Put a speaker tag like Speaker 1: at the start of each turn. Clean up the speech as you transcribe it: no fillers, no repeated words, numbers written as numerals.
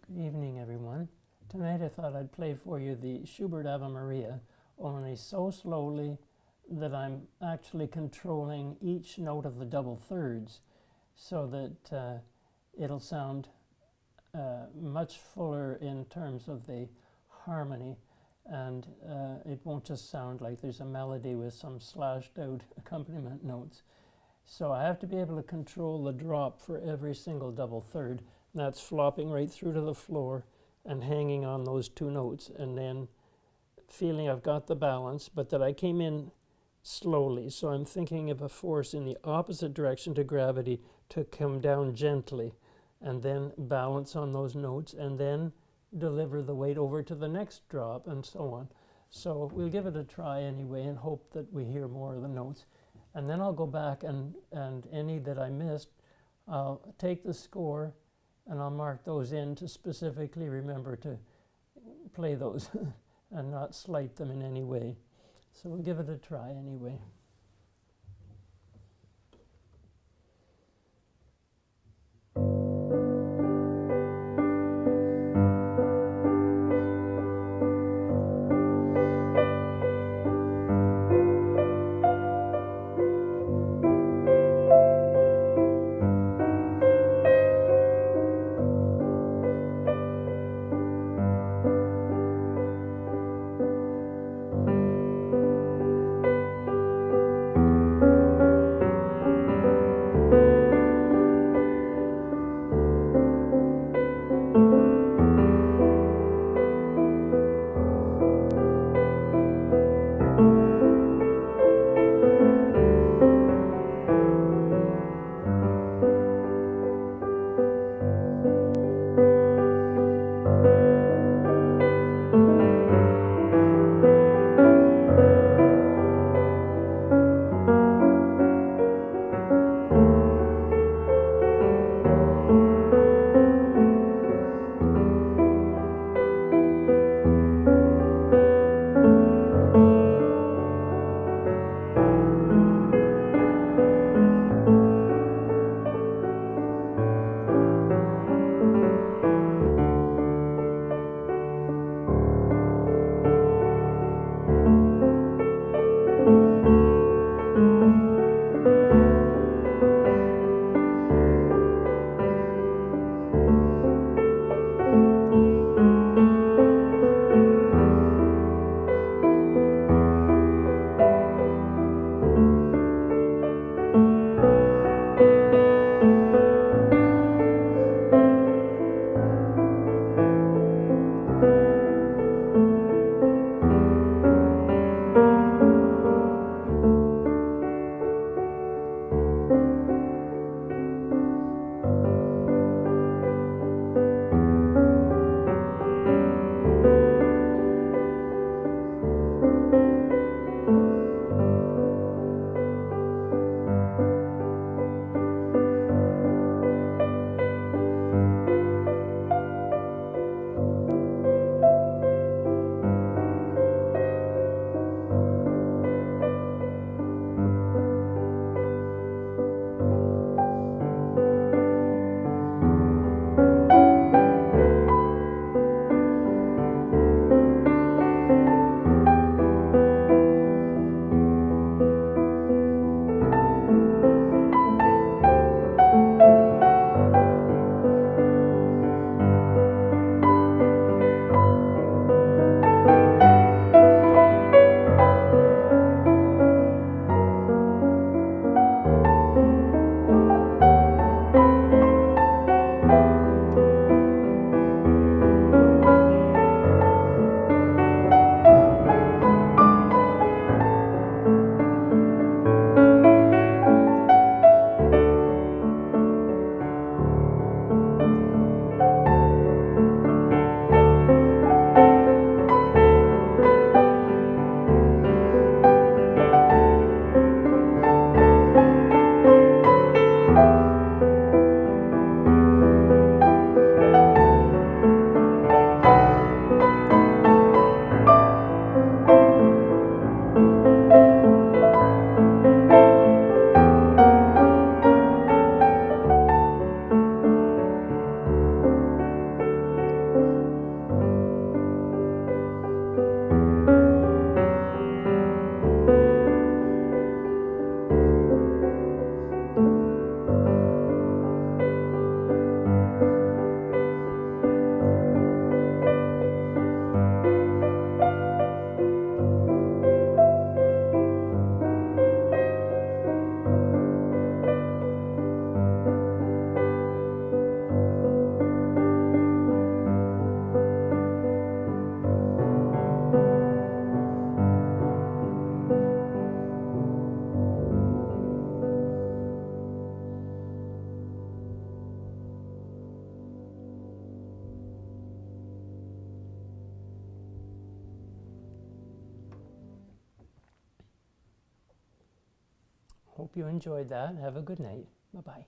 Speaker 1: Good evening, everyone. Tonight I thought I'd play for you the Schubert Ava Maria, only so slowly that I'm actually controlling each note of the double thirds so that it'll sound much fuller in terms of the harmony, and it won't just sound like there's a melody with some slashed out accompaniment notes. So I have to be able to control the drop for every single double third. That's flopping right through to the floor and hanging on those two notes, and then feeling I've got the balance, but that I came in slowly. So I'm thinking of a force in the opposite direction to gravity to come down gently, and then balance on those notes, and then deliver the weight over to the next drop, and so on. So we'll give it a try anyway and hope that we hear more of the notes. And then I'll go back and any that I missed, I'll take the score and I'll mark those in to specifically remember to play those and not slight them in any way. So we'll give it a try anyway. Hope you enjoyed that. Have a good night. Bye-bye.